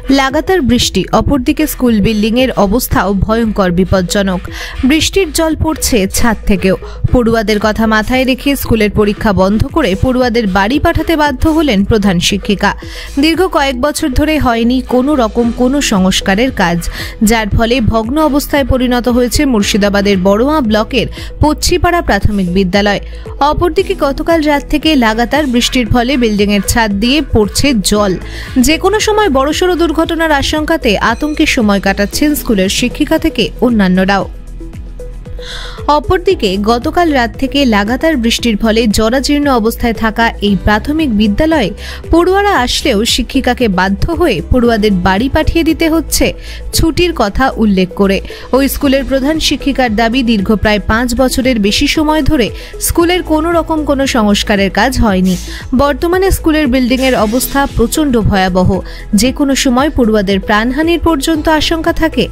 লাগাতার বৃষ্টি, অপরদিকে স্কুল বিল্ডিংয়ের অবস্থাও ভয়ঙ্কর বিপজ্জনক। বৃষ্টির জল পড়ছে ছাদ থেকেও। পড়ুয়াদের কথা মাথায় রেখে স্কুলের পরীক্ষা বন্ধ করে পড়ুয়াদের বাড়ি পাঠাতে বাধ্য হলেন প্রধান শিক্ষিকা। দীর্ঘ কয়েক বছর ধরে হয়নি কোনো রকম কোনো সংস্কারের কাজ, যার ফলে ভগ্ন অবস্থায় পরিণত হয়েছে মুর্শিদাবাদের বড়োয়া ব্লকের পচ্ছিপাড়া প্রাথমিক বিদ্যালয়। অপরদিকে গতকাল রাত থেকে লাগাতার বৃষ্টির ফলে বিল্ডিংয়ের ছাদ দিয়ে পড়ছে জল। যে কোনো সময় বড়সড় দুর্ঘটনার আশঙ্কাতে আতঙ্কে সময় কাটাচ্ছেন স্কুলের শিক্ষিকা থেকে অন্যান্যরাও। অপরদিকে গতকাল রাত থেকে লাগাতার বৃষ্টির ফলে জরাজীর্ণ অবস্থায় থাকা এই প্রাথমিক বিদ্যালয়ে পড়ুয়ারা আসলেও শিক্ষিকাকে বাধ্য হয়ে পড়ুয়াদের বাড়ি পাঠিয়ে দিতে হচ্ছে ছুটির কথা উল্লেখ করে। ওই স্কুলের প্রধান শিক্ষিকার দাবি, দীর্ঘ প্রায় 5 বছরের বেশি সময় ধরে স্কুলের কোনো রকম কোনো সংস্কারের কাজ হয়নি। বর্তমানে স্কুলের বিল্ডিংয়ের অবস্থা প্রচণ্ড ভয়াবহ। যে কোনো সময় পড়ুয়াদের প্রাণহানির পর্যন্ত আশঙ্কা থাকে।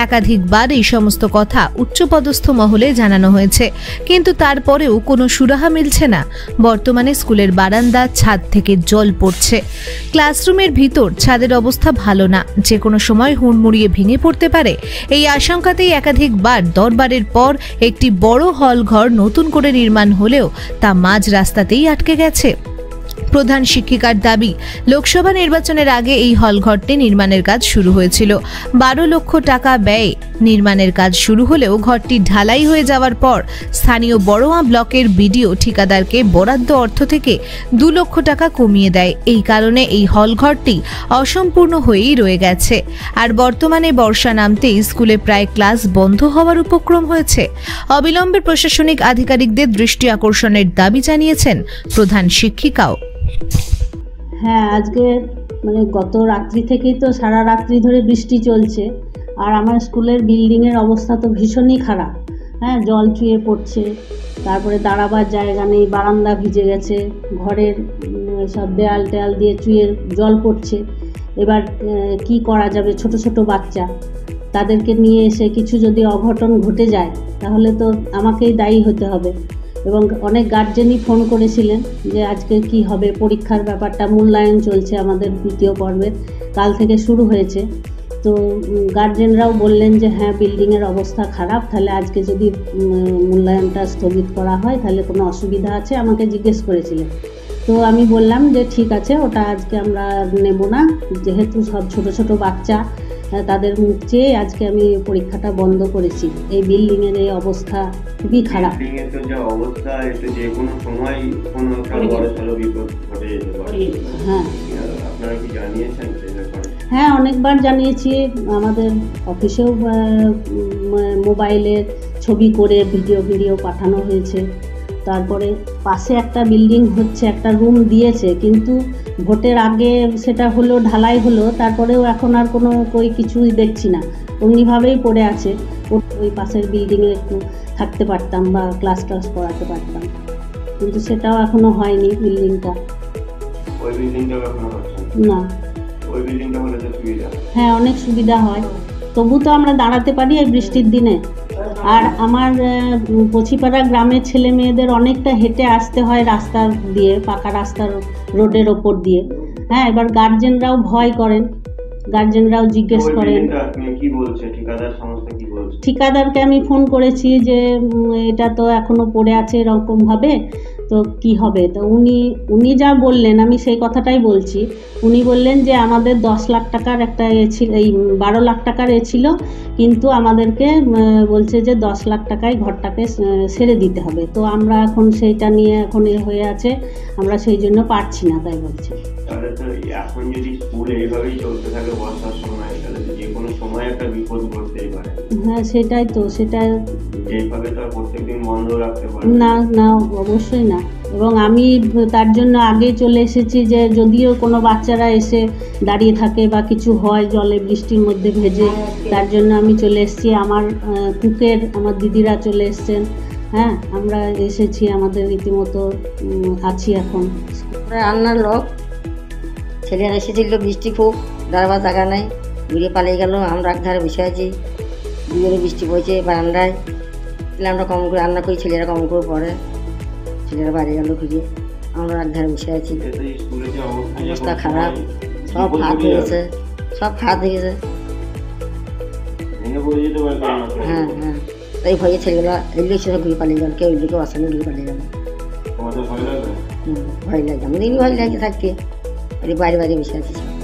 একাধিকবার এই সমস্ত কথা উচ্চপদস্থ মহলে জানানো হয়েছে, কিন্তু তারপরেও কোনো সুরাহা মিলছে না। বর্তমানে স্কুলের বারান্দা, ছাদ থেকে জল পড়ছে। ক্লাসরুমের ভিতর ছাদের অবস্থা ভালো না, যে কোনো সময় হুড়মুড়িয়ে ভেঙে পড়তে পারে। এই আশঙ্কাতেই একাধিকবার দরবারের পর একটি বড় হল ঘর নতুন করে নির্মাণ হলেও তা মাঝ রাস্তাতেই আটকে গেছে। প্রধান শিক্ষিকার দাবি, লোকসভা নির্বাচনের আগে এই হলঘরটি নির্মাণের কাজ শুরু হয়েছিল। 12 লক্ষ টাকা ব্যয়ে নির্মাণের কাজ শুরু হলেও ঘরটি ঢালাই হয়ে যাওয়ার পর স্থানীয় বড়োয়া ব্লকের বিডিও ঠিকাদারকে বরাদ্দ অর্থ থেকে 2 লক্ষ টাকা কমিয়ে দেয়। এই কারণে এই হলঘরটি অসম্পূর্ণ হয়েই রয়ে গেছে। আর বর্তমানে বর্ষা নামতেই স্কুলে প্রায় ক্লাস বন্ধ হওয়ার উপক্রম হয়েছে। অবিলম্বে প্রশাসনিক আধিকারিকদের দৃষ্টি আকর্ষণের দাবি জানিয়েছেন প্রধান শিক্ষিকাও। হ্যাঁ, আজকে গত রাত্রি থেকেই তো সারা রাত্রি ধরে বৃষ্টি চলছে। আর আমার স্কুলের বিল্ডিংয়ের অবস্থা তো ভীষণই খারাপ। হ্যাঁ, জল চুয়ে পড়ছে, তারপরে দাঁড়াবার জায়গা নেই, বারান্দা ভিজে গেছে, ঘরের সব দেয়াল টেয়াল দিয়ে চুয়ে জল পড়ছে। এবার কি করা যাবে? ছোট ছোট বাচ্চা, তাদেরকে নিয়ে এসে কিছু যদি অঘটন ঘটে যায় তাহলে তো আমাকেই দায়ী হতে হবে। এবং অনেক গার্জেনই ফোন করেছিলেন যে আজকে কি হবে, পরীক্ষার ব্যাপারটা, মূল্যায়ন চলছে আমাদের 2য় পর্বের, কাল থেকে শুরু হয়েছে। তো গার্জেনরাও বললেন যে হ্যাঁ, বিল্ডিংয়ের অবস্থা খারাপ, তাহলে আজকে যদি মূল্যায়নটা স্থগিত করা হয় তাহলে কোনো অসুবিধা আছে, আমাকে জিজ্ঞেস করেছিলেন। তো আমি বললাম যে ঠিক আছে, ওটা আজকে আমরা নেব না, যেহেতু সব ছোট ছোট বাচ্চা, তাদের মুখ চেয়ে আজকে আমি পরীক্ষাটা বন্ধ করেছি। এই বিল্ডিংয়ের এই অবস্থা খুবই খারাপ। হ্যাঁ, অনেকবার জানিয়েছি। আমাদের অফিসেও মোবাইলের ছবি করে ভিডিও পাঠানো হয়েছে। তারপরে পাশে একটা বিল্ডিং হচ্ছে, একটা রুম দিয়েছে, কিন্তু ভোটের আগে সেটা হলো, ঢালাই হলো, তারপরেও এখন আর কোনো কিছুই দেখছি না, অমনিভাবেই পড়ে আছে। ওই পাশের বিল্ডিংয়ে একটু থাকতে পারতাম বা ক্লাস করাতে পারতাম, কিন্তু সেটাও এখনো হয়নি। বিল্ডিংটা না, হ্যাঁ, অনেক সুবিধা হয়, তবু তো আমরা দাঁড়াতে পারি এই বৃষ্টির দিনে। আর আমার পছিপাড়া গ্রামের ছেলে মেয়েদের অনেকটা হেঁটে আসতে হয় রাস্তা দিয়ে, পাকা রাস্তার রোডের ওপর দিয়ে। হ্যাঁ, এবার গার্জেনরাও ভয় করেন, গার্জেনরাও জিজ্ঞেস করেন। ঠিকাদারকে আমি ফোন করেছি যে এটা তো এখনো পড়ে আছে এরকম ভাবে, তো কি হবে? তো উনি যা বললেন আমি সেই কথাটাই বলছি। উনি বললেন যে আমাদের 10 লাখ টাকার একটা ছিল, এই 12 লাখ টাকার ছিল, কিন্তু আমাদেরকে বলছে যে 10 লাখ টাকায় ঘরটাকে সেরে দিতে হবে। তো আমরা এখন সেইটা নিয়ে এখন হয়ে আছে, আমরা সেই জন্য পারছি না, তাই বলছি। এখন যদি স্কুল এইভাবেই চলতে থাকে বর্ষার সময়, তাহলে যে কোনো সময় একটা বিপদ ঘটতেই পারে। হ্যাঁ, সেটাই তো, সেটা এইভাবে তো প্রত্যেকদিন বন্ধ রাখতে পারে না, না, অবশ্যই না। এবং আমি তার জন্য আগে চলে এসেছি যে যদিও কোনো বাচ্চারা এসে দাঁড়িয়ে থাকে বা কিছু হয় জলে বৃষ্টির মধ্যে ভেজে, তার জন্য আমি চলে এসেছি। আমার কুকের আমার দিদিরা চলে এসছেন। হ্যাঁ, আমরা এসেছি, আমাদের রীতিমতো আছি এখন। রান্নার লোক ছেলেরা এসেছিল, বৃষ্টি খুব, দাঁড়াবার জায়গা নেই, ঘুরে পালিয়ে গেল। আমরা এক ধারে বসে আছি, দুজনে বৃষ্টি পড়ছে বারান্দায়। আমরা কম করে রান্না করি, ছেলেরা কম করে পড়ে, ছেলেরা বাইরে গেল ঘুরে, আমরা এক ধারে বসে আছি। অবস্থা খারাপ, সব হাত হয়েছে, সব খারাপ হয়ে গেছে। ভেঙে পড়ে যেতে পারে কারণ আপনার। হ্যাঁ হ্যাঁ, এই ভয়ে ছেলেগুলো এগুলো সব ঘুরে পালিয়ে গেল, কেউ এগুলোকে আসেনি, ঘুরে পালিয়ে গেল। তোমাদের ভয় লাগবে? ভয় লাগে, আমি দিন ভয় লাগে থাকতে, বাইরে বাইরে বসে আছি সব।